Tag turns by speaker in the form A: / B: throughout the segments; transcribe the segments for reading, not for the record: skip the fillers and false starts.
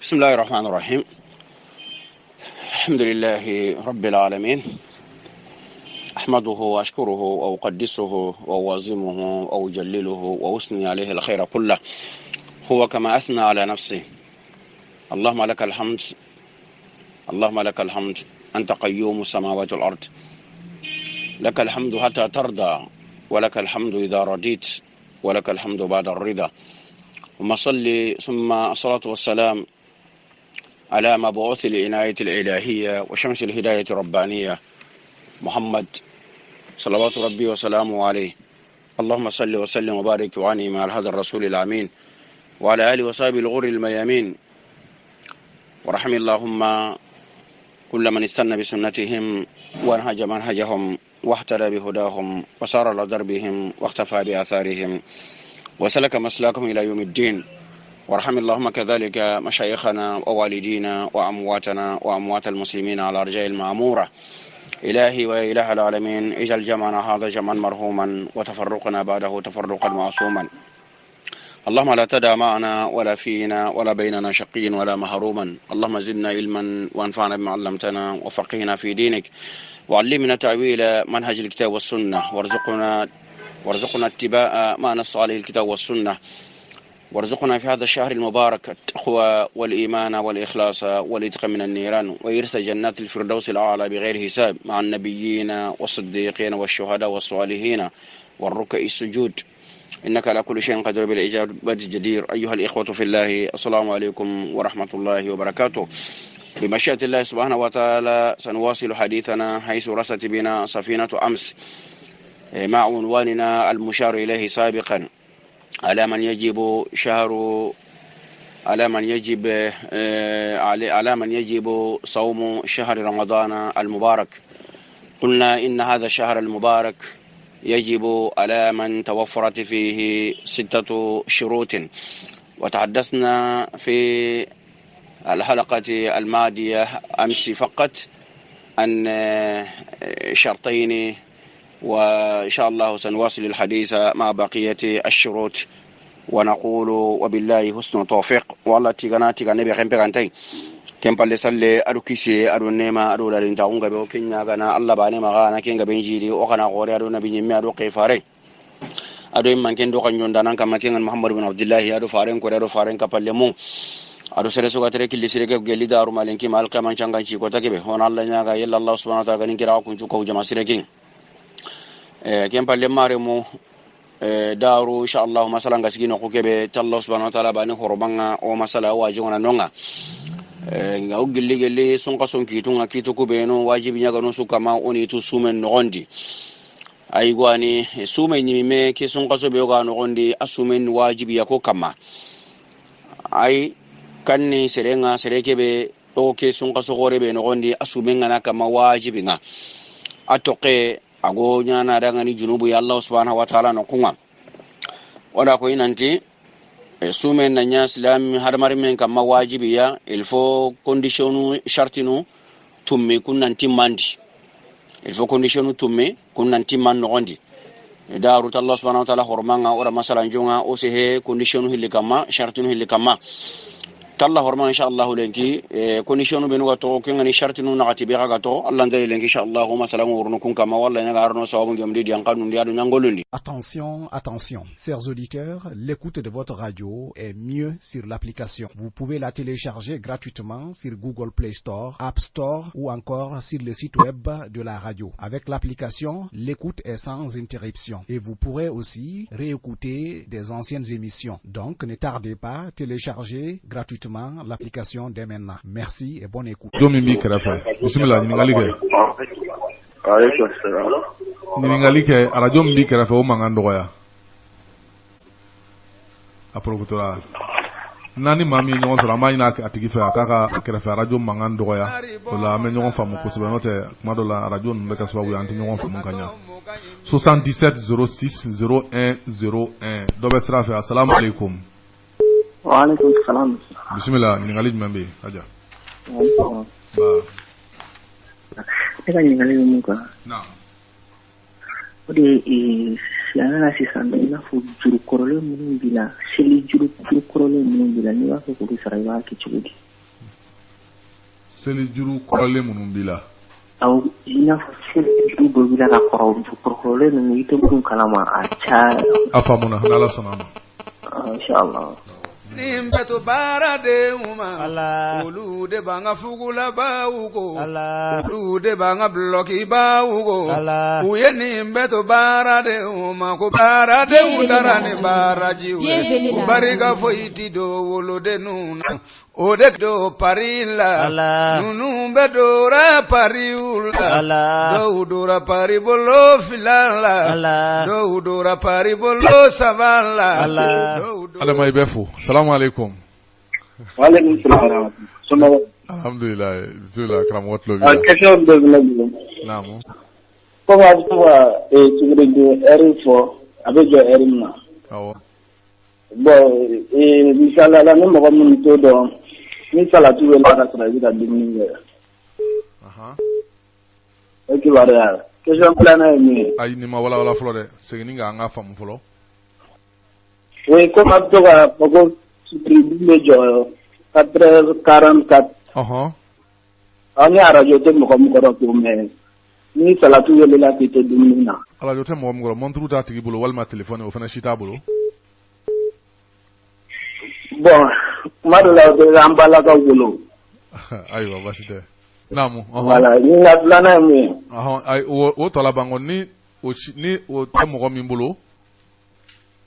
A: بسم الله الرحمن الرحيم. الحمد لله رب العالمين، أحمده وأشكره وأقدسه وأوازمه وأجلله وأثني عليه الخير كله، هو كما أثنى على نفسه. اللهم لك الحمد، اللهم لك الحمد، أنت قيوم السماوات والأرض، لك الحمد حتى ترضى، ولك الحمد إذا رضيت، ولك الحمد بعد الرضا. ثم صلي ثم الصلاة والسلام على مبعوث العناية الإلهية وشمس الهداية الربانية محمد صلوات ربي وسلامه عليه. اللهم صل وسلم وبارك وعنهم على هذا الرسول الأمين وعلى آله وصحبه الغر الميامين، ورحم اللهم كل من استنى بسنتهم وانهج منهجهم واهتدى بهداهم وسار على دربهم واختفى بآثارهم وسلك مسلاكهم إلى يوم الدين. ورحم اللهم كذلك مشايخنا ووالدينا وأمواتنا وأموات المسلمين على أرجاء المعمورة. إلهي وإله العالمين، اجعل جمعنا هذا جمعا مرحوما وتفرقنا بعده تفرقا معصوما. اللهم لا تدع معنا ولا فينا ولا بيننا شقي ولا محروما. اللهم زدنا علما وانفعنا بما علمتنا وفقهنا في دينك، وعلمنا تأويل منهج الكتاب والسنة، وارزقنا اتباع ما نص عليه الكتاب والسنة، وارزقنا في هذا الشهر المبارك التقوى والإيمان والإخلاص والإتقى من النيران، ويرث جنات الفردوس الأعلى بغير حساب مع النبيين والصديقين والشهداء والصالحين والركع السجود، إنك على كل شيء قدير بالإجابة جدير. أيها الإخوة في الله، السلام عليكم ورحمة الله وبركاته. بمشيئة الله سبحانه وتعالى سنواصل حديثنا حيث رست بنا سفينة أمس مع عنواننا المشار إليه سابقا، على من يجب صوم شهر رمضان المبارك. قلنا إن هذا الشهر المبارك يجب على من توفرت فيه 6 شروط، وتحدثنا في الحلقة الماضية أمس فقط عن شرطين، وإن شاء الله سنواصل الحديث مع بقية الشروط، ونقول وبالله حسن التوفيق. والله تيغانا بخيم بغانتين كم بالي سالي ادو كيسي ادو نيما ادو دارين تاونغا بو كينيا غانا الله باني ما غانا كينغا بنجيدي او غانا غوري ادو نبي نيمي ادو قيفاري ادو مان كين دو خانيون دانان كما كين محمد بن عبد الله ادو فارين كو ادو فارين كابالي مو ادو سري سوغا تري كيلي سري كو غلي دارو مالين كي مال كمان چانغان چي كو تاكي هون الله نياغا يلا الله سبحانه وتعالى غني كيرا كو كو جما سري كين كم بالي ماريمو دارو إن شاء الله مثلا غسكي نكو كبه الله سبحانه وتعالى باني هربانا او مثلا واجونا نونغا nga ugilli sonka sonkitunga kituku beno wajibi nyaga no suka ma oni tu sumen nogondi ay gwani sumen nyime ke sonka so be ga nogondi asumen wajibi yako kama ay kanni serenga sereke o ke sonka so gore be nogondi asumen ngana kama wajibi nga atoke ago nyana daga ni junubu ya Allah subhanahu wa ta'ala no kunga wala ko inanti sumen na nya islam har marimen kam wajibi ya il faut conditionu shartinu tumme kunnan timmandi, il faut conditionu tumme kunnan timman no gondi daru Allah subhanahu wa ta'ala hormanga ora masalan jonga o se he conditionu hilli kama shartinu hilli kama talla horma insha Allah lenki conditionu benu gato kengani shartinu nagati be gato Allah ndale lenki insha Allah masalan urnu kun kama walla nga arno sawabu ngamdi di yankanu ndiadu nyangolundi.
B: Attention, attention, chers auditeurs, l'écoute de votre radio est mieux sur l'application. Vous pouvez la télécharger gratuitement sur Google Play Store, App Store ou encore sur le site web de la radio. Avec l'application, l'écoute est sans interruption et vous pourrez aussi réécouter des anciennes émissions. Donc ne tardez pas, téléchargez gratuitement l'application dès maintenant. Merci et bonne écoute.
C: Domimi Karafa, bismillah, ningali ke radio mbi Karafa o mangando ya aprovotora nani mami nyon sala mai na atigi fa kaka Karafa radio mangando ya la me nyon famu ko sebe note mado la radio no ka so wa anti nyon famu kanya 77 06 01 01 dobe srafe. Assalamu alaikum.
D: Wa alaikum salam.
C: Bismillah, ningali mambe aja ba
D: eka ningali muka
C: na
D: ode siana si sanda ina fu juru korole mun bila sili juru korole mun bila ni wa ko ko saraiwa ke chudi
C: seli juru kɔrɔlen minnu b'i la
D: aw i n'a fɔ seli juru dɔ b'i la ka kɔrɔlen ninnu i tɛ minnu kalama a caya
C: a faamuna n'Ala sɔnna ma
D: inshallah
E: Nimbeto bara de uma olu de banga fugula ba ugo olu de banga bloki ba ugo uye nimbeto bara de uma ko bara de udara ne bara jiwe bariga foiti do wolo de nuna ode do parilla nunu bedo ra pariula do udora paribolo filala do udora paribolo savala
C: adama ibefu salamu alaikum
D: wa alaikum salam
C: alhamdulillah bismillah karam wotlo bi
D: question de la
C: namu
D: ko ba tu de R4 avec le R1
C: awo
D: bon inshallah la même ko mun to do ni sala tu la na sala da dimi ok bara question plan ni
C: ay ni ma wala flo de segini nga famu flo
D: oui comme to ga ko supprimer jo 444 ani arajo te mo ko ko me ni sala tu la te dimi na
C: ala jo te mo ngoro montru ta tigi bolo walma téléphone o fana shita bolo
D: bon madula de ambala ka bolo
C: aywa basite namu
D: voilà ni la plana mi
C: ay o tola bango ni o te mo mi bolo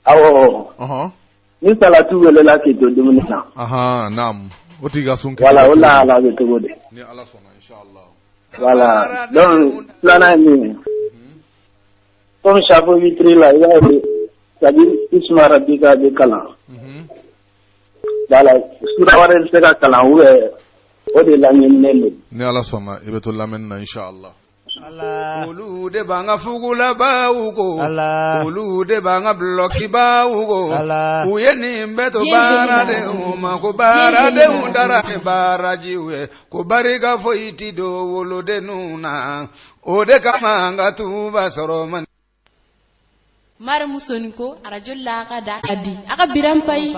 D: awo ni sala tu la te dimi na
C: nam o tiga sunke
D: voilà wala ala de to de
C: ni ala sona inshallah
D: voilà donc plana mi comme chapeau vitri là il y a c'est-à-dire ismara diga de kala voilà sura wara se ka kala o de la nyenne
C: ni ala sona ibeto lamen na inshallah
E: olu de banga fugula ba ugo olu de banga bloki ba ugo uye nimbeto bara de uma ko bara de udara ne bara jiwe ko bariga foiti do wolo de nuna o de kamanga tuba soroman
F: Mara Musoniko, Radio Lara Dakadi, Arabiram Pai,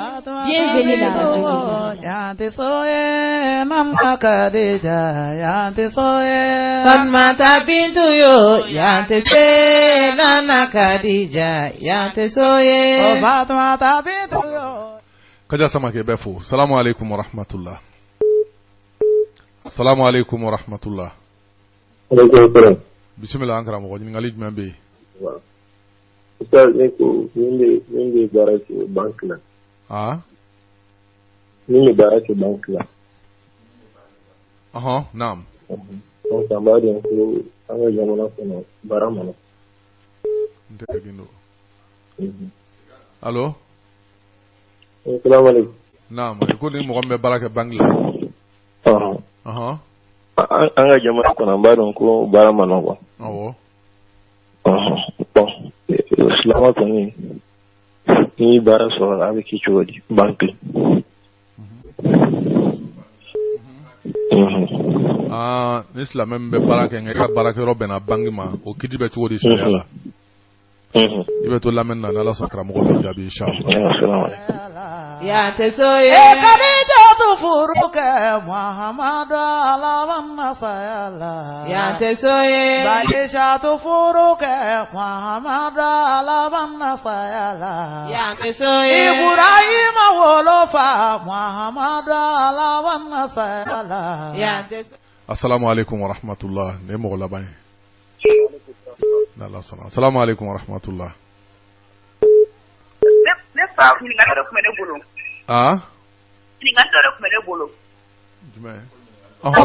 F: bienvenue la radio.
G: Yante soye, Mama Kadeja, Yante soye,
F: Fatmata Bintu yo,
G: Yante se, Nana Kadija, Yante soye, Fatmata Bintu yo.
C: Kaja sama ke befu. Assalamu alaikum wa rahmatullah. Assalamu alaikum wa rahmatullah. Bismillah ankara mo ni ngali jmambe.
H: Ustaz nini baraki bank la nini baraki bank la
C: naam
H: on tambari ko anga jamana kono baramana
C: ndegindo allo
H: assalamu alaikum
C: naam ko ni mo gombe baraka bank la
H: anga jamana kono baron ko baramana ko
C: awo
H: bon Islama koni ni bara so avec kichodi banque
C: Islam membe baraka ngeka baraka robena bangima o kidibe chodi sala ibe to lamenna ala sakra mo be jabi inshallah
G: Ya tesoye kadija tufuruke Muhammad ala wanna sayala Ya tesoye badisha tufuruke Muhammad ala wanna sayala Ya tesoye Ibrahim wolofa Muhammad ala wanna sayala Ya tesoye
C: Assalamu alaikum wa rahmatullah ne mo labay Assalamu alaikum wa rahmatullah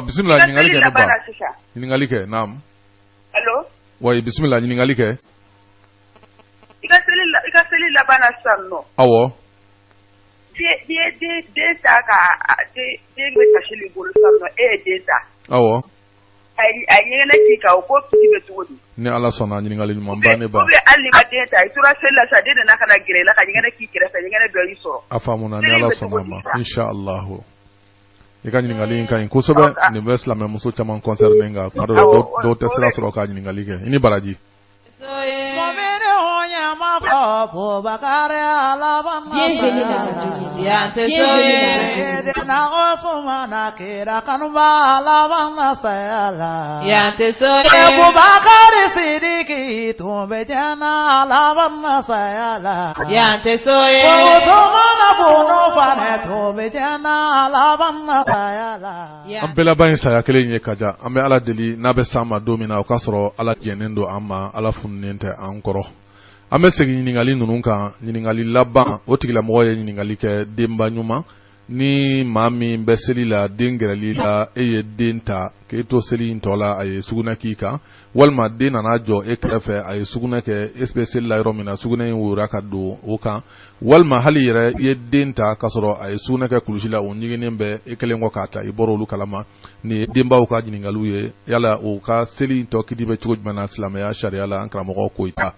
C: bismillah ni ngali ke no ba ni ngali ke naam
I: allo
C: way bismillah ni ngali ke
I: ika seli la bana sanno
C: awo
I: de ta ka de ngwe tashili bolo sanno de ta
C: awo
I: ay nyela ki ka ko tibe tuwodi
C: ni ala sona ni ngali mo mbane ba
I: be alli ma de ta sura sella sa de na kana gire la ka nyela ki kira sa nyela do yiso
C: afamuna ni ala sona ma inshallah ika ni ngali kan ko sobe ni besla me muso chama concerne nga do tesla soro ka ni ngali ke ini baraji
G: momene honya ma
F: Bienvenue dans la
C: an bɛɛ laban saya kelen ye kaja an bɛ ala deli n'a bɛ s'an ma don min na o k'a sɔrɔ ala jɛnnen don an ma ala fununen tɛ an kɔrɔ an bɛ segin ɲininkali ninnu kan ɲininkali laban o tigilamɔgɔ ye ɲininkali kɛ denba ɲuman ni maa min bɛ seli la den gɛrɛli la e ye den ta k'e to seli in tɔ la a ye sugunɛ k'i kan walima den nana jɔ e kɛrɛfɛ a ye sugunɛ kɛ e bɛ seli la yɔrɔ min na sugunɛ in wora ka don o kan walima hali yɛrɛ i ye den ta k'a sɔrɔ a ye sugunɛ kɛ kulusi la o ɲiginnen bɛ e kelen kɔ k'a ta i bɔra olu kalama ni denbaw ka ɲininkaliw ye yala o ka seli in tɔ kiti bɛ cogo jumɛn na silamɛya sariya la an karamɔgɔ ko i ta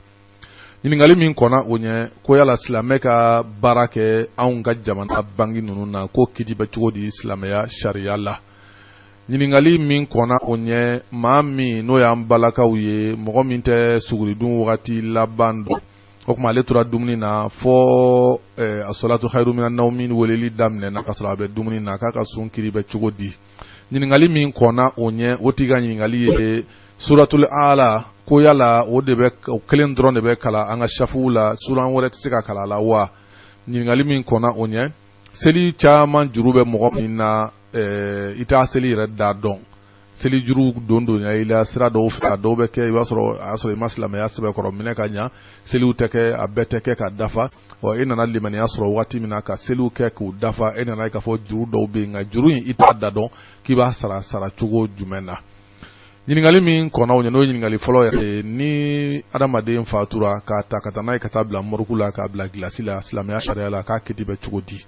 C: ɲininkali min kɔnna o ɲɛ ko yala silamɛ ka baara kɛ anw ka jamana bangi ninnu na ko kiti bɛ cogo di silamɛya sariya la ɲininkali min kɔnna o ɲɛ maa min n'o y'an balakaw ye mɔgɔ min tɛ suguridun wagati laban dɔn o kuma ale tora dumuni na fɔ a salatu khairu minan nawmi weleli daminɛna ka sɔrɔ a bɛ dumuni na k'a ka sun kiri bɛ cogo di ɲininkali min kɔnna o ɲɛ o tigi ka ɲininkali ye suratul ala ko yala o de bɛ o kelen dɔrɔn de bɛ kala an ka safuw la suran wɛrɛ tɛ se ka kala la wa ɲininkali min kɔnna o ɲɛ seli caman juru bɛ mɔgɔ min na i t'a seli yɛrɛ da dɔn seli juru don i la sira dɔw fɛ a dɔw bɛ kɛ i b'a sɔrɔ a y'a sɔrɔ i ma silamɛya sɛbɛkɔrɔ minɛ ka ɲa seliw tɛ kɛ a bɛɛ tɛ kɛ ka dafa e nana limaniya sɔrɔ waati min na ka seliw kɛ k'u dafa e nana ye k'a fɔ juru dɔw bɛ yen nka juru in i t'a da dɔn k'i b'a sara cogo jumɛn na ɲininkali min kɔnna o ɲɛ n'o ye ɲininkali fɔlɔ yɛrɛ ye ni adamaden fatura k'a ta ka taa n'a ye ka taa bila mɔriku la k'a bila gilasi la silamɛya sariya la k'a kiti bɛ cogo di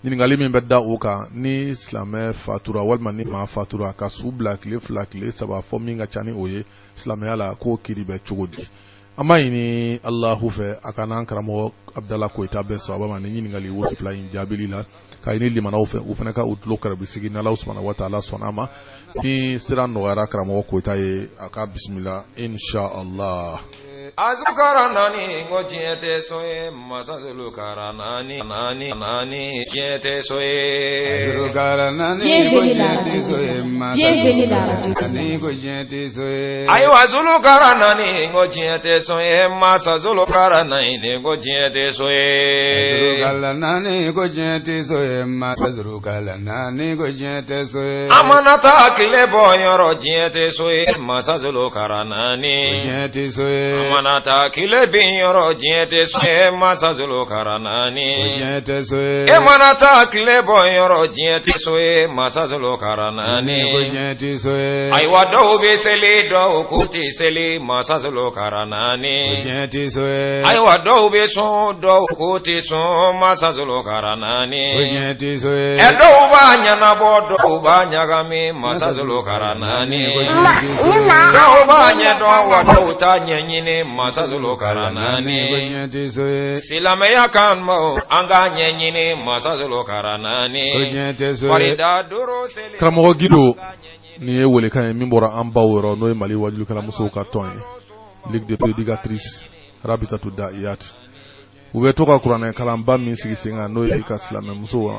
C: ɲininkali min bɛ da o kan ni silamɛ fatura walima ni maa fatura ka su bila tile 2 tile 3 fɔ min ka ca ni o ye silamɛya la k'o kiri bɛ cogo di an b'a ɲini Alahu fɛ a ka n'an karamɔgɔ Abdala Koyita bɛɛ sababa ma ni ɲininkali wolonfila in jaabili la ka ɲini limanaw fɛ u fana ka u tulo kɛrɛbi sigi ni Alahu subhanahu wa ta'ala sɔnna ma ni sira nɔgɔyara karamɔgɔ Koyita ye a ka bisimila inshallah
J: azukara nani ngo jiete soye masazulu kara nani jiete soye azukara nani ngo jiete soye masazulu ngo jiete soye ayo azulu kara nani ngo jiete soye masazulu kara nani ngo jiete soye azukara nani ngo jiete soye masazulu kara nani ngo jiete soye amanata kile boyoro jiete soye masazulu kara nani jiete soye manata kile bin yoro jiete soye masazulu karanani jiete soye manata kile bon yoro jiete soye masazulu karanani jiete soye aywa do be seli do kuti seli masazulu karanani jiete soye aywa do be so do kuti so masazulu karanani jiete soye do ba nyana bodo ba nyagami masazulu karanani jiete soye do ba nyedo wa do ta nyenyine masazulu karanani silamɛya kan mo an ka ɲɛɲini masazulu karanani farida doro seli
C: karamɔgɔ Gido ni ye welekan ye min bɔra an baw yɔrɔ n'o ye Mali wajulukɛlamusow ka tɔn ye Ligue des prédicatrices Rabitatu Da'iyat u bɛ to ka kuranɛ kalanba min sigi sen kan n'o ye ka silamɛmusow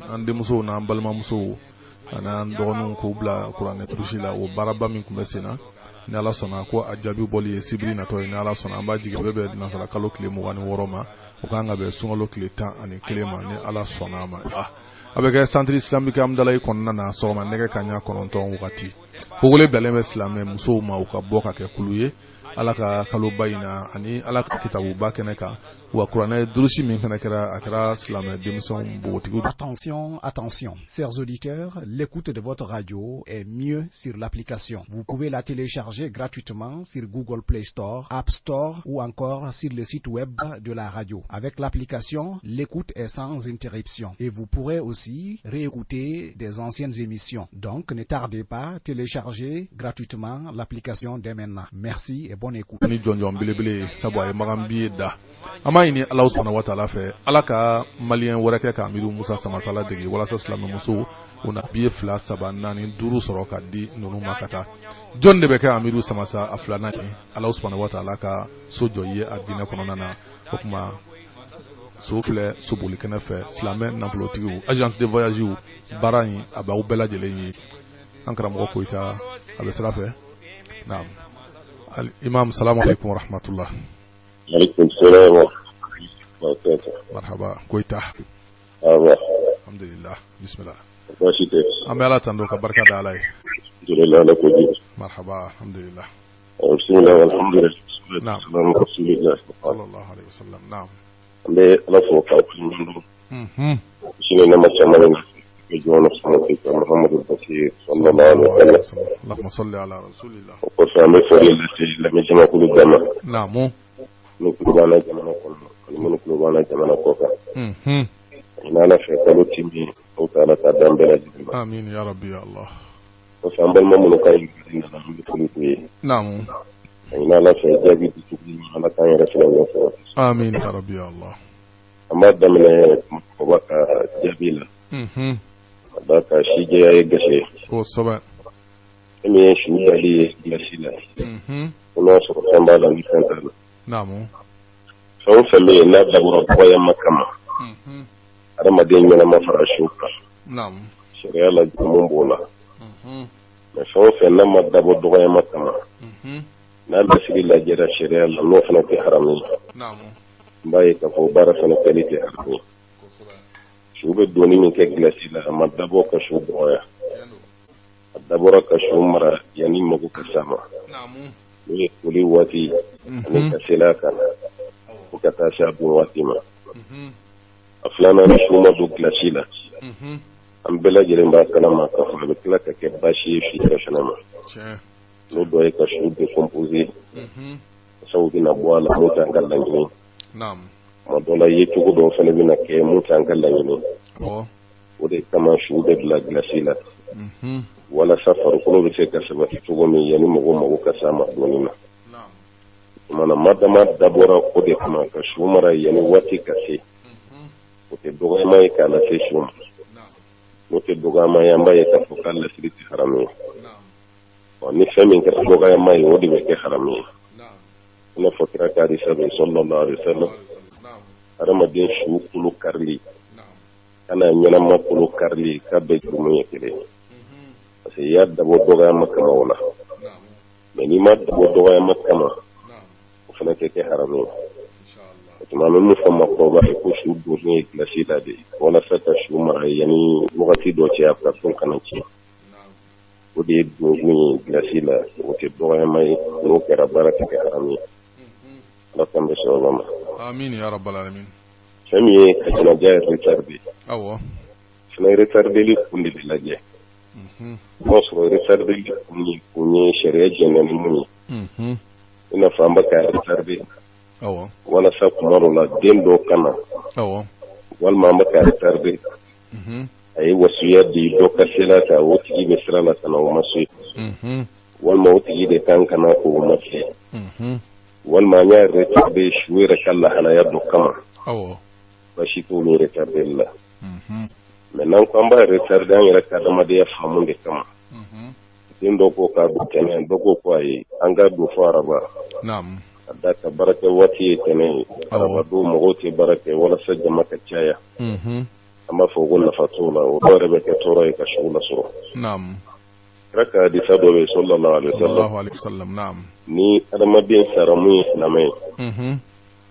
C: an denmusow n'an balimamusow ani an dɔgɔninw k'u bila kuranɛ kurusi la o baaraba min tun bɛ sen na ni Ala sɔnna ko a jaabi bɔli ye sibiri natɔ ye ni Ala sɔnna an b'a jigin bɛɛ bɛ nasara kalo tile 26 ma o kan ka bɛn sunkalo tile 11 ma ni Ala sɔnna a ma a bɛ kɛ centre islamique Amdalayi kɔnɔna na sɔgɔma nɛgɛ kaɲa 9 wagati kogole bilalen bɛ silamɛ musow ma u ka bɔ ka kɛ kulu ye Ala ka kaloba in na ani Ala ka kitabuba kɛnɛ kan wa kuranɛ durusi min fana kɛra a kɛra silamɛ denmisɛnw bogotigiw.
B: Attention, chers auditeurs, l'écoute de votre radio est mieux sur l'application. Vous pouvez la télécharger gratuitement sur Google Play Store, App Store ou encore sur le site web de la radio. Avec l'application, l'écoute est sans interruption et vous pourrez aussi réécouter des anciennes émissions. Donc, ne tardez pas, téléchargez gratuitement l'application dès maintenant. Merci et bonne écoute.
C: Ni jonjon belebele sabu ay magambi da ama ini Allah subhanahu wa ta'ala fe ala ka malien warake ka amiru Musa Samasala degi wala sallam muso una biye fla sabana ni duru soro ka di nunu makata jonde be ka amiru Samasa aflana ni Allah subhanahu wa ta'ala ka sojo ye adina kono na kuma sofle subuli kana fe slamé na plotigu agence de voyage ou barani aba u bela jeleyi ankara mo ko ita abe srafe naam al imam assalamu alaykum wa rahmatullah.
H: عليكم السلام ورحمة الله وبركاته.
C: مرحبا كويتا. الحمد لله بسم الله.
H: راشد.
C: أمي لا تندوك بركة علي.
H: الحمد لله لك وجيب.
C: مرحبا الحمد لله.
H: بسم الله والحمد لله.
C: نعم.
H: سلام رسول الله
C: صلى الله عليه وسلم. نعم.
H: أمي لا فوق أوكي. شنو لما تعملين يجون نفسهم محمد البشير صلى الله عليه وسلم.
C: اللهم صل على رسول الله.
H: وقسم التي لم يجمع كل الجمع.
C: نعم.
H: نقولنا جمعنا كلنا نقولنا جمعنا كوكا. إننا في كل تيمي أو تعالى تدام بلاد.
C: آمين يا ربي يا الله.
H: وسامبل ما منوكاي بدينا نقول
C: نعم.
H: إننا في جابي تجيب أنا كان يرسل الله.
C: آمين يا ربي يا الله.
H: أما دمنا وقت جابيلا. ذاك شيء جاي يجشي.
C: هو الصبا.
H: إني شو عليه يجشيلا. وناصر سامبل نيسان.
C: نعم.
H: فهم فمي نبدأ بربويا مكما. أرمدين من مفرشوكا.
C: نعم.
H: شريعة لجمون بولا. فهم فمي نبدأ بربويا مكما. نبدأ سبيل لجرى شريعة لنوفنا في حرمي.
C: نعم.
H: بايك فوبارا سنتالي في حرمي. شو بدوني من كجلسي لها مدبو كشو بويا. الدبورة كشو مرة يعني مغو كسامة.
C: نعم.
H: kuli wati ni kasila kana ukata shabu watima aflana ni shuma do glasila ambela jirimba kana makafa bekla ke bashi fi rashanama no do e kashu de composer saudi na bwala mota ngalangini
C: naam
H: modola yetugo do fane bina ke mota ngalangini ode kama shu de glasila wala safar kulo be ka sabati tugo mi yani mo ka sama donina mana madama dabora ko de kuma ka shumara yani wati ka se ko te doga mai ka la se shum no te doga mai amba ya ka fokal la siriti harami ni fami ka doga mai wodi be ke harami na fokira ka ri sabe sallallahu alaihi wasallam aramadin shu kulu karli kana nyana ma kulu karli ka be gumu yekele parce que yadda bo doga makka mawla mais ni ma bo doga makka ma o fana ke harami inshallah to mu famma ko ba ko shu do ni klasi da de wala sata shu mara yani wakati do ci afta sun kana ci o de do ni klasi la o te doga mai no kera baraka ke harami la tambe shalom
C: amin ya rabbal alamin
H: sami kana jaay retardi
C: awo
H: sina retardi li kundi bilaje Nostro riserve kuni sheria jenani muni. Ina famba ka riserve.
C: Awo.
H: Wala sa kumaro la dendo kana.
C: Awo.
H: Wal mamba ka riserve. Ay wasiya di doka sela ta woti be sala la kana o masu. Wal mawti de tan kana ko masu. Wal ma nya riserve shuira kala hala ya dokama.
C: Awo.
H: Bashi to ni riserve la. Maintenant quand ba retarder an yɛrɛ ka adamadenya faamu de kama den dɔ ko k'a don kɛnɛ dɔ ko ko ayi an ka don fo araba a da ka baara kɛ waati ye tɛnɛ ye araba don mɔgɔw tɛ baara kɛ walasa jama ka caya an b'a fɔ ko nafa t'o la o dɔw yɛrɛ bɛ kɛ tɔɔrɔ ye ka sugu lasɔrɔ kira ka hadisa dɔ bɛ yen sallallahu alaihi wasallam ni adamaden sara mun ye silamɛ ye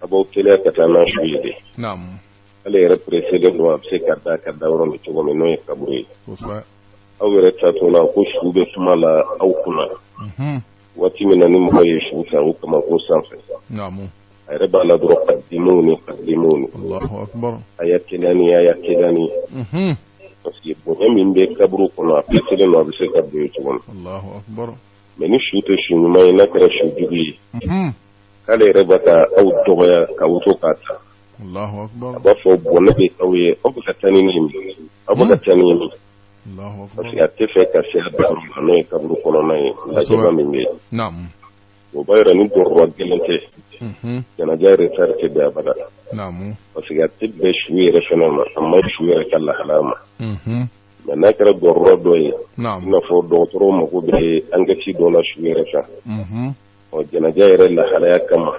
H: a b'aw teliya ka taa n'a su ye de ale yɛrɛ précédent don a bɛ se ka da yɔrɔ min cogo min n'o ye kaburu ye aw yɛrɛ taatɔ la ko su bɛ kuma la aw kunna waati min na ni mɔgɔ ye su ta o kama ko sanfɛ a yɛrɛ b'a la dɔrɔn kadimuw ni a y'a keliya ni parce que bonya min bɛ kaburu kɔnɔ a précédent don a bɛ se ka don ye cogo min mais ni su tɛ su ɲuman ye n'a kɛra su jugu ye k'ale yɛrɛ b'a ka aw dɔgɔya ka wuto k'a ta a b'a fɔ bɔnɛ bɛ aw ye aw bɛ ka taa ni nin aw bɛ ka taa ni nin parce que a tɛ fɛ ka se a dayɔrɔ la n'o ye kaburu kɔnɔna ye lajɛba min bɛ yen o bayra ni dorwa gelente janaja retarte da bada
C: namu
H: parce que tibbe shuire fenama amma shuire kala halama na kara dorwa doye na fo docteur mo ko be angati do la shuire fa o janaja la halaya kama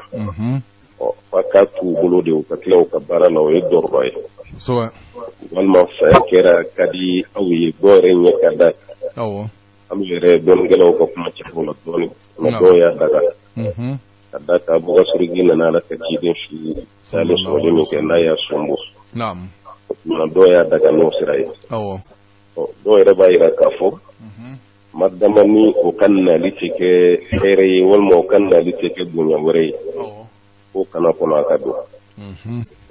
H: o fakatu bolo de o katla o kabara la o dorwa
C: so
H: walma fa kera kadi awi gore nya kada am yere don gelaw ko kuma ci ko la don na doya daga kada ka buga surgi na la ka jidin shi sale so de mi ke na ya sombo
C: na'am
H: na doya daga no sirai doya ba ira ka fo madama ni o kanna litike fere walma o kanna litike dunya wore ko kana ko na ka do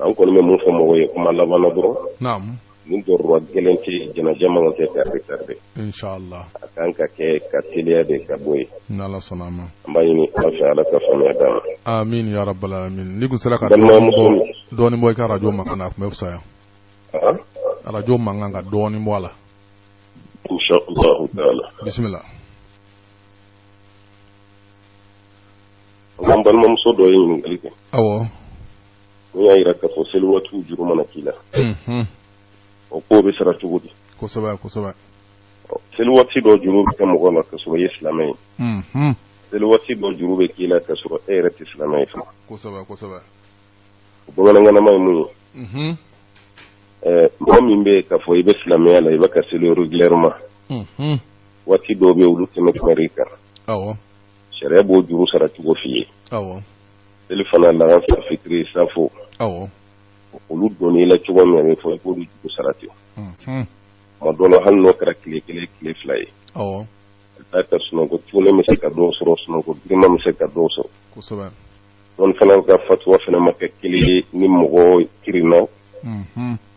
H: an ko me mun fo mo way kuma la bana bro
C: na'am
H: ni dorwa gelenti jana jama ngote tarde
C: inshallah
H: akanka ke katilia de kaboy
C: nala sonama
H: ambayini insha Allah ka fami adam
C: amin ya rabbal alamin ni gusala ka doni moy ka radio makana ko mefsa radio manganga doni mola
H: insha Allah taala
C: bismillah
H: ngambal mom so do yin ngalike
C: awo
H: ni ayira ka fo sel watu juru mana kila o ko be sara tugudi
C: ko saba
H: sel wati do juru be mo gona ka so islamay sel wati do juru be kila ka so ere islamay
C: ko saba
H: bo ngana may mu mo mimbe ka fo ibe islamay la iba ka sel regularement wati do be wulu te America
C: awo
H: sere bo juru sara tugo fiye
C: awo
H: telefona la fa fikri safo
C: awo
H: olu doni la cogo min na fo ko du sarati ma dono hal no kara kile fly ta ta suno ko tune mi se ka do soro suno ko dima mi se ka do soro
C: ko soba
H: don fana ka fatwa fana makka kile ni mo kirina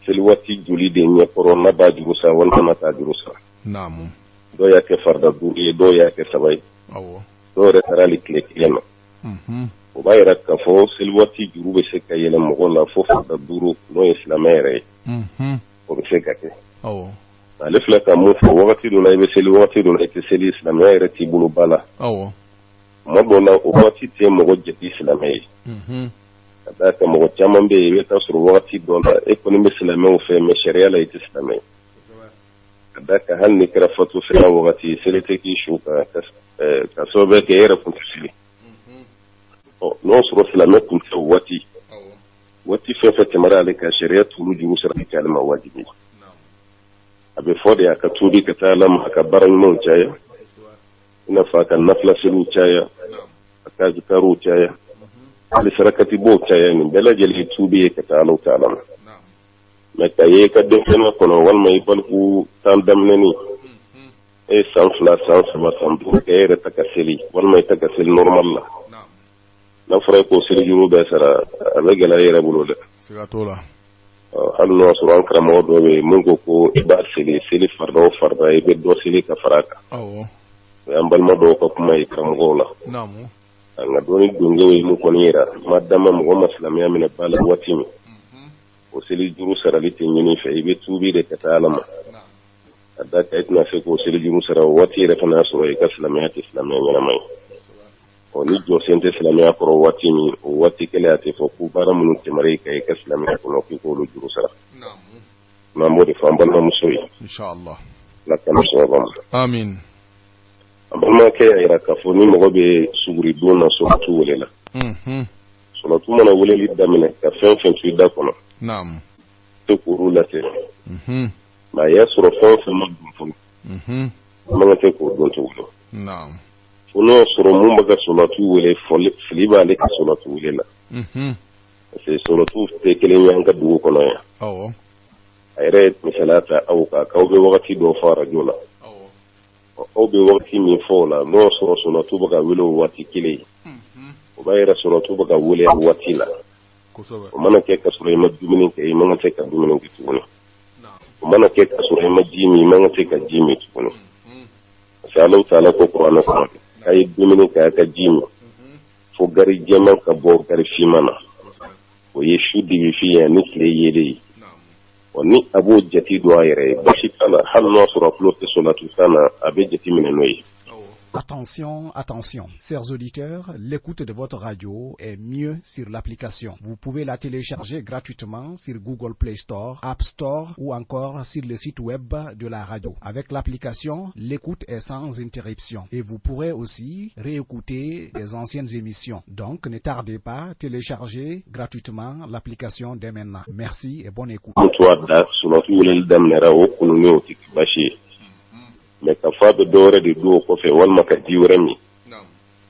H: sel wati juli de nya corona ba ju sa won kana ta ju sa
C: namu
H: do ya ke farda du e do ya ke sabay do re tarali kile no o bayra ka fo silwati jurube se ka yele mo la fo da duru no islamere o be se ka ke alif la ka mo fo wakati do na be silwati do na ke sel islamere ti bulu bala mo do na o wakati te mo go je islamere da ka mo chama be be ta suru wakati do na ekonomi islamere o fe me sharia la islamere da ka hal ni kra fatu fe wakati selete ki shuka ka so be ke era kuntu sili no suro silame kun ta wati fefe temara ale ka sharia tulu ju sara kalma wajibi abe fode ya ka tudi ka talam ka baran mun chaya ina fa kan nafla silu chaya ka zikaru chaya ali sarakati bo chaya ni bela jeli tubi ka talu talam me kaye ka de fena kono wal may balku tan damne ni e sanfla sanfla sanbu ke re takaseli wal may takaseli normal la na fara ko siri juru be sara abe gala yere bulo de
C: siga tola
H: halu no suran kramo do be mungo ko iba sili farda e be do sili ka faraka ambal mo do ko kuma e kramo la
C: namu
H: nga doni dunge we mu ko nira madama mo muslim ya min bala watimi o sili juru sara liti nyini fe ibe tubi de katalama adda kaitna fe ko sili juru sara wati re fana so e islamiyat nyana mai ni jo sente islamia ko watini wati kele ate fo ku bara mun temare kay ka islamia ko no ko lo juru sara mambo de famba no musoyi
C: inshallah
H: la kan so bam
C: amin
H: amma ke ira ka fo ni mo be suguri dona so tu wolela so la tu mona woleli damine ka fen tu da kono to ko rulate ma yasro fen mo dum fo ma te ko don to wolo uno soro mun baga solatu wele filiba le ka solatu wele la se solatu te kelen yanga dugo kono ya ayre misalata au ka be wakati do fara jola au be wakati mi fola no soro solatu baga wele wati kile o bayra solatu baga wele wati la o mana ke ka soro ma dumini ke mana te ka dumini ke tuni o mana ke ka soro ma jimi mana te ka jimi tuni sallallahu ta'ala ko qur'ana ko kay dumini ka jimi fo gari jeman ka bo gari fimana o yeshu di fi ya nikle yele oni abu jati do ayre bashi kala hal no sura flotte solatu sana abe jati min noyi
B: Attention, attention, chers auditeurs, l'écoute de votre radio est mieux sur l'application. Vous pouvez la télécharger gratuitement sur Google Play Store, App Store ou encore sur le site web de la radio. Avec l'application, l'écoute est sans interruption et vous pourrez aussi réécouter les anciennes émissions. Donc, ne tardez pas, téléchargez gratuitement l'application dès maintenant. Merci et bonne écoute.
H: mais ka fa be dore de do ko fe wal maka diuremi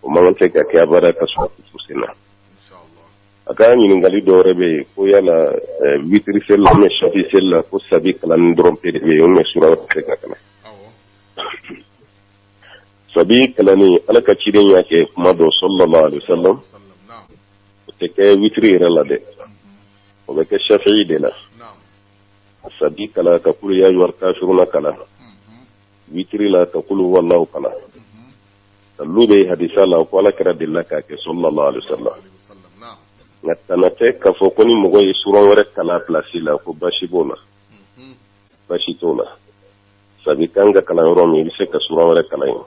H: o man te ka ka bara ka so fusina aka ni ngali dore be ko yala vitri sel me shafi sel ko sabi kala ndrom pe de yo me sura te ka kala sabi kala ni alaka ciden yake kuma do sallallahu alaihi wasallam te ke vitri rela de o be ke shafi de la sabi kala ka kul ya yor kafiruna kala witri la taqulu wallahu kala lube hadisa la ko ala kira dillaka ke sallallahu alaihi wasallam ngatanate ka fokoni mugo isuron wore kala place la ko bashibona bashitola sabi kanga kala yoro mi se ka suron wore kala yin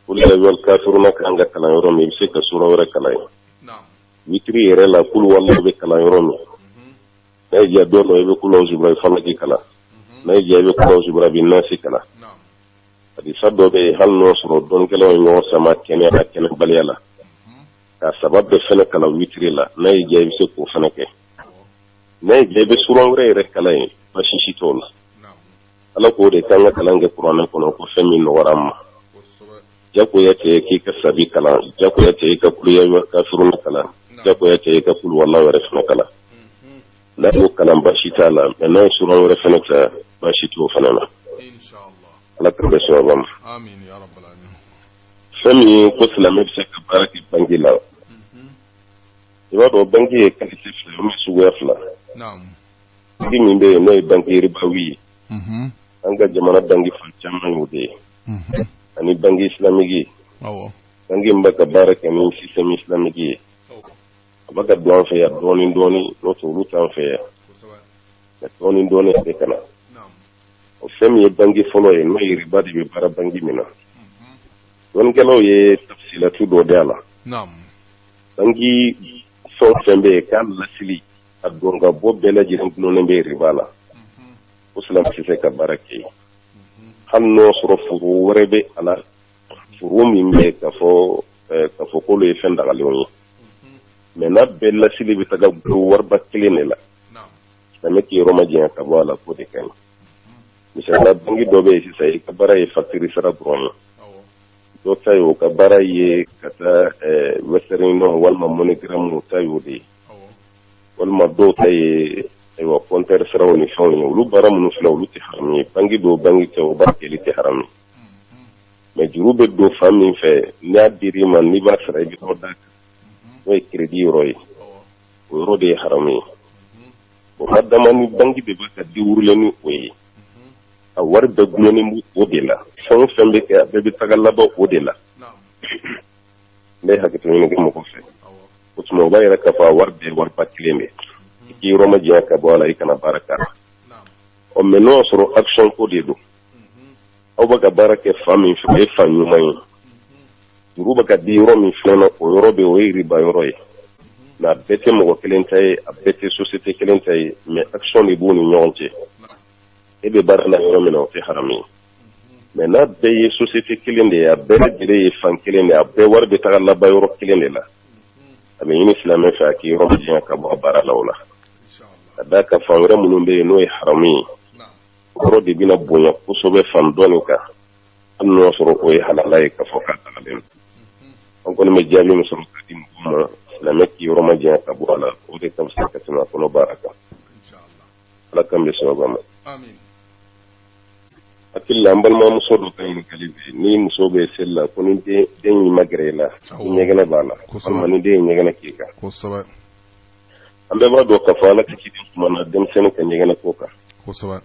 H: kullu wal kafiruna kanga kala yoro mi se ka suron wore kala yin witri yere la kul wallahu be kala yoro mi ay ya do no be kulo zubra fanaki kala nay je be kulo zubra bin nasi kala di saddo be halno soro don kala no sama kene na kene balyala ka sabab be fene kala witri la nay je be ko fanake nay je be suron re kala yin bashishi tol ala ko de kanga kala nge qur'an ko no ko femi no waram jako yate ki ka sabi kala jako yate ka kuliya wa kafirun kala jako yate ka kul wallahi rafna kala la ko kala bashita la nay suron re fene ka bashito fanana ala ka so bam
C: amin ya rabbal alamin
H: fami ko islamic se ka baraki bangila do bangi e kalisi mi su wefla
C: naam
H: ngi be no bangi ribawi anga jamana bangi fan chamman wude ani bangi islamigi
C: awo
H: bangi mbaka baraka min system islamigi baka don fe ya doni no to lutan fe ya doni de kana o femi bangi folo e no riba di be bara bangi mina don gelo ye tafsila tu do dala
C: naam
H: bangi so fembe kan lasili adonga bo bela jiran no be riba la uslam se ka barake hanno soro furu werebe ala furu min be ka fo ko le fenda galoni mena bela sili bi taga warba klinela naam ki roma jiya ka wala ko de kan misala bangi dobe si sai ka bara ye factory sara bron do tayo ka bara ye kata western no walma monogram tayo de walma do tay wa ponter sara woni fawni lu bara mun flaw lu ti harami bangi do bangi taw barke li ti harami me jurube do fami fe na diri man ni ba sara bi to dak way credit roy ro de harami bo madama ni bangi be ba ka diwurle ni way a war da guloni mu odela son fembe ke be tagalla ba odela le hakito ni ngam ko fe utmo bayra ka fa war de war patileme ki roma jiya ka bola ikana baraka o meno soro action ko de do o baga baraka fami fe fanyu mai duru baga di romi flena o robe o iri ba yoroy na bete mo ko kelentay a bete société kelentay mais action ni boni nyonje ebe bara la yoro mena te harami mais na be ye société kilinde ya be dire ye fan kilinde ya be war be tagalla ba yoro kilinde la abe yin islam fa ki yoro jiya ka ba bara lawla ada ka fawre munun be no harami ko de bina bonya ko so be fan donika anno soro ko halalay ka foka tagalem on ko me jabi mo soro kadim mo islam ki yoro ma jiya ka bola o de tam sa ka tuna ko baraka inshallah ala kam be so bama
C: amin
H: akilla ambal ma muso do kay kalibe ni muso be sella ko ni de den yi magrela nyegana bala amma ni de nyegana kika
C: ko sawa
H: ambe ba do ka fala ka kidi kuma na dem sen ka nyegana koka
C: ko sawa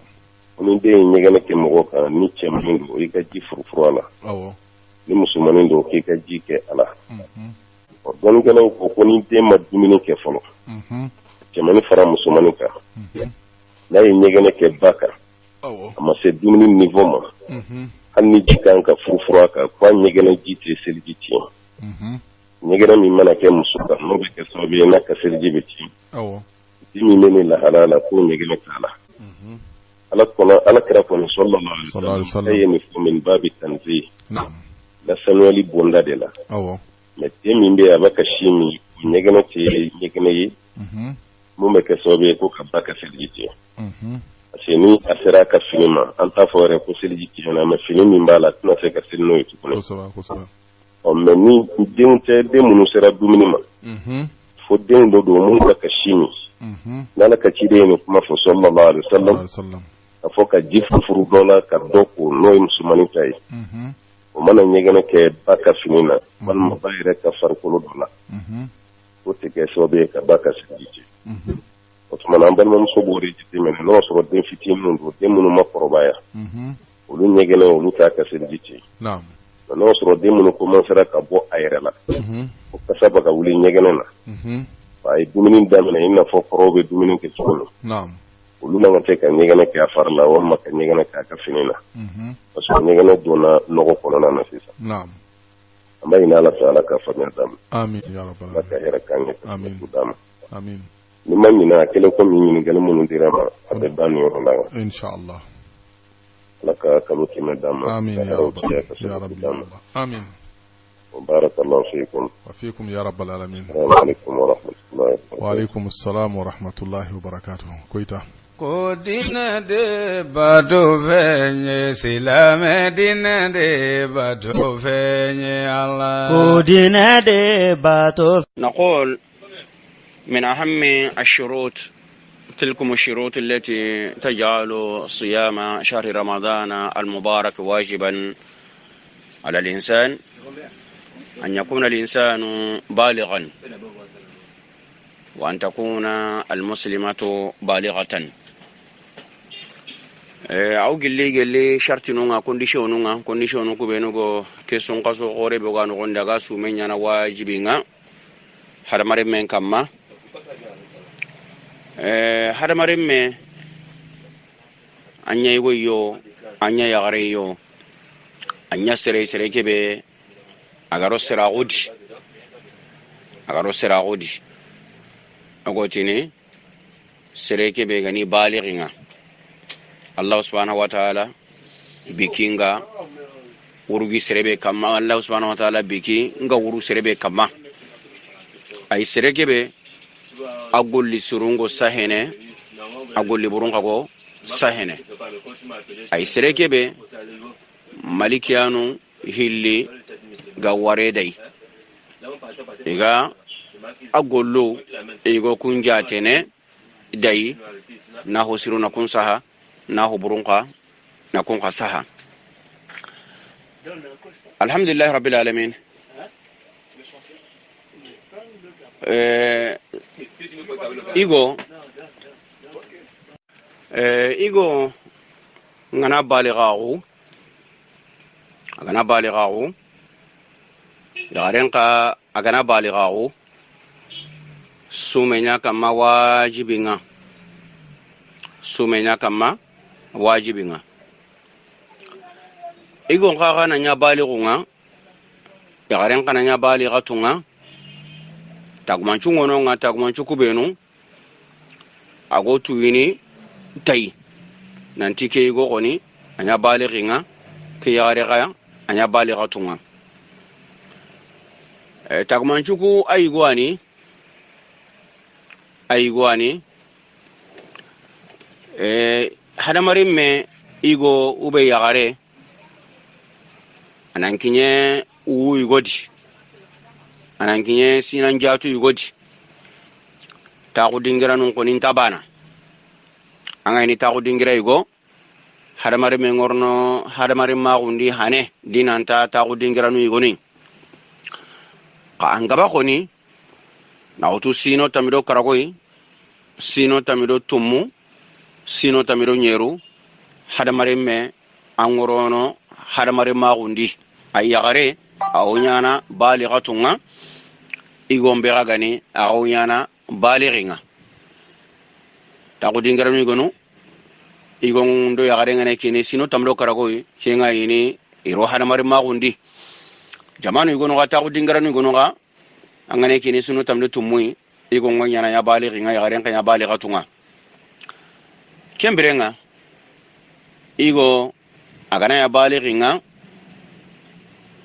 H: ni de nyegana ke mo ka ni chembindo ika ji furfurala
C: awo
H: ni muso manindo ke ka ji ke ala don gana ko ni de madumini ke folo chemani fara muso manika na yi nyegana ke baka amma c'est diminuer niveau ma hanni jikan ka furfura ka kwa nyegena jite seljiti nyegena mi mana ke musuka no be ke sobe na ka seljibiti dimi meni la halala ko nyegena kala ala kira kono sallallahu alaihi wasallam ayni fu min babi tanzih la sanwali bonda de la mais dimi be abaka shimi nyegena te nyegena yi mu me ke sobe ko ka baka seljiti ni asira ka finima an ta fore ko seljiti na ma finimi mbala tuna se ka silno yitu ko o men ni din te de munu sera duminima fo den do mun ka shimi nala ka ci de ni kuma fo sallallahu alaihi wasallam afo ka jifu furu dola ka doko noy musumani tay o mana nyegena ke baka finina man ma bayre ka farko dola ko te ke sobe ka baka seljiti otuma ambal mom so bori jiti men no so den fiti mun do den mun ma korobaya olu nyegene olu ta ka seljiti no so den mun ko man sara ka bo ayre la ko kasaba ka wuli nyegene na ay duminin damene inna fo korobe duminin ke solo olu na ngate ka nyegene ke afarla o ma ka nyegene ka finina parce que nyegene dona nogo kono na sisa amma ina la sala ka fanya dam
C: amin ya rabbal
H: alamin ka hera kan
C: amin amin
H: ni man mina kelen ko min ni galu mun dirama abe bani yoro la
C: inshallah
H: laka kalu ki madam
C: amin ya rabbal amin
H: barakallahu fiikum
C: wa fiikum ya rabbal alamin
H: assalamu alaykum wa rahmatullahi
C: wa alaykum assalam wa rahmatullahi wa barakatuh koita
E: ko dina de bado fenye silame dina de bado fenye Allah
K: ko dina de bado
A: نقول من أهم الشروط تلكم الشروط التي تجعل صيام شهر رمضان المبارك واجبا على الإنسان أن يكون الإنسان بالغا وأن تكون المسلمة بالغة أو قلي شرط نونغا كونديشن كوبينوغو كيسون قاسو غوري بوغانو غونداغا سومين يانا واجبينغا هذا مريم من كما hada marin me anya igoyo anya yagareyo anya sere kebe agaro sera gudi agotini sere kebe gani balighinga Allah subhanahu wa ta'ala bikinga urugi serebe kama Allah subhanahu wa ta'ala biki nga uru serebe kama ay sere kebe agolli surungo sahene agolli burunga go sahene ay serekebe malikianu hilli ga waredai iga agollo igo kunjatene dai na hosiru na kunsaha na huburunga na kunga saha alhamdulillah rabbil alamin igo ngana balighahu yarenka agana balighahu sumenya kama wajibinga igo ngaga na nya balighunga yarenka na nya balighatunga tagumanchu ngono nga tagumanchu kubenu ago tuwini tai nanti ke igo goni anya balighinga ke yare ga anya balighatunga tagumanchu ku aigwani hada marimme igo ube yagare anankinye u igodi anankinye sinan jatu igodi ta kudingira nun konin tabana angani ta kudingira igo hadamare me ngorno hadamare ma gundi hane dinanta ta kudingira nu igoni ka angaba koni na utu sino tamido karagoi sino tamido tumu sino tamido nyeru hadamare me angorono hadamare ma gundi ayagare awnyana balighatunga igombe gani awnyana balighinga ta kudingira nu igonu igon do yagare ngane kini sino tamdo karago kenga ini iro hadamare magundi jamanu igono ga ta udingaranu igono ga angane kini sino tamdo tumui igon ngonya na ya balighi nga yagare nga ya baligha tunga kembirenga igo agana ya balighi nga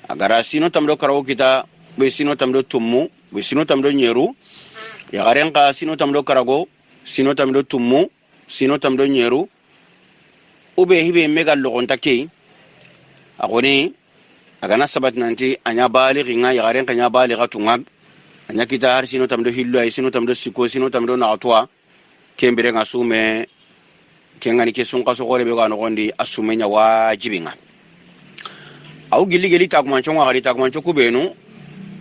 A: agara sino tamdo karago kita be sino tamdo tummu be sino tamdo nyeru yagare nga sino tamdo karago sino tamdo tummu sino tamdo nyeru ube hibe mega logonta ke agoni agana sabat nanti anya balighi nga yagare nga nya baligha tunga anya kita har sino tamdo hillo ay sino tamdo siko sino tamdo na atwa kembere nga sume kengani ke sun kaso gore be ga no gondi asume nya wajibinga au gili takman chonga gari takman chokubenu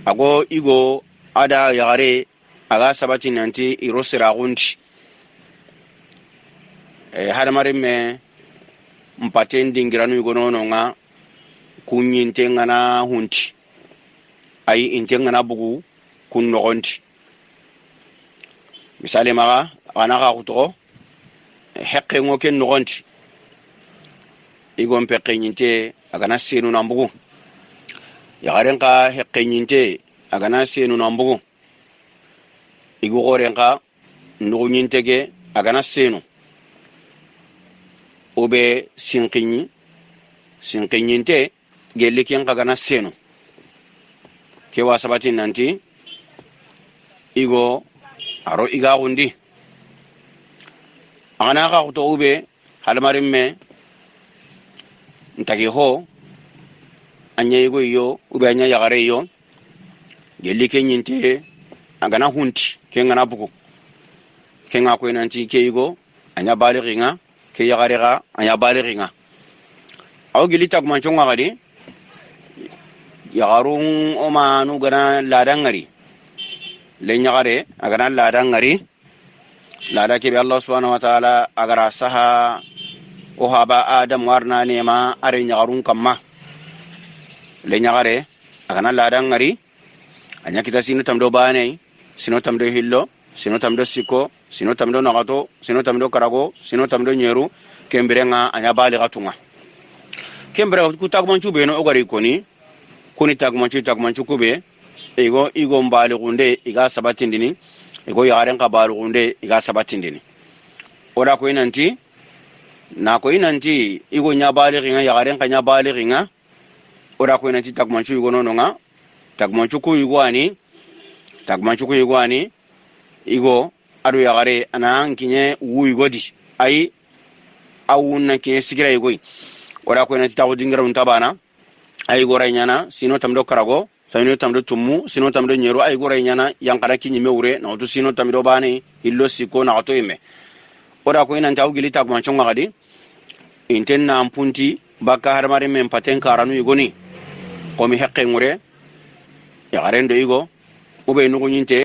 A: ago igo ada yagare aga sabati nanti irosira gundi hadamare me mpaten dingiranu igo nono nga kunyinte ngana hunti ai inte ngana bugu kun nogondi misale maga ana ga kuto hekke ngoken nogondi igo mpekke nyinte agana senu nambugu yagaren ka hekke nyinte agana senu nambugu igo goren ka nugu nyinte ge agana senu obe sinkinyinte gelli ken kagana senu ke wasabati nanti igo aro iga gundi agana ka kuto ube halmarin me ntagi ho anya igo yo ube anya yagare yo gelli ken nyinte agana hunti ken ngana bugu ken ngako nanti ke igo anya balighi nga ke yagare ga anya balighi nga aw gili tak man chonga gadi yagarun o manu gana ladangari le nyagare agana ladangari lada ke bi Allah subhanahu wa ta'ala agara saha o haba adam warna ne ma are nyagarun kamma le nyagare agana ladangari anya kita sinu tamdo bane sinu tamdo hillo sinu tamdo siko sinu tamdo nagato sinu tamdo karago sinu tamdo nyeru kembirenga anya baligha tunga kembere ku tagmanchu be no ogari koni kuni tagmanchu kube igo mbaligunde iga sabatindini igo yaren ka baligunde iga sabatindini ora ko inanti na ko inanti igo nya balighi nga yaren ka nya balighi nga ora ko inanti tagmanchu igo nono nga tagmanchu ku igo ani igo adu yagare anan kinye wu igodi ai awunna kinye sigira igoi ora ko inanti tawu dingira untabana ay gora nyana sino tamdo karago sino tamdo tummu sino tamdo nyero ay gora nyana yankara kinyi mewure na to sino tamdo bani illo siko na to ime ora ko inan taw gilita ko manchonga gadi intenna ampunti baka harmare men paten karanu igoni ko mi hekke ngure ya garendo igo ube nugo nyinte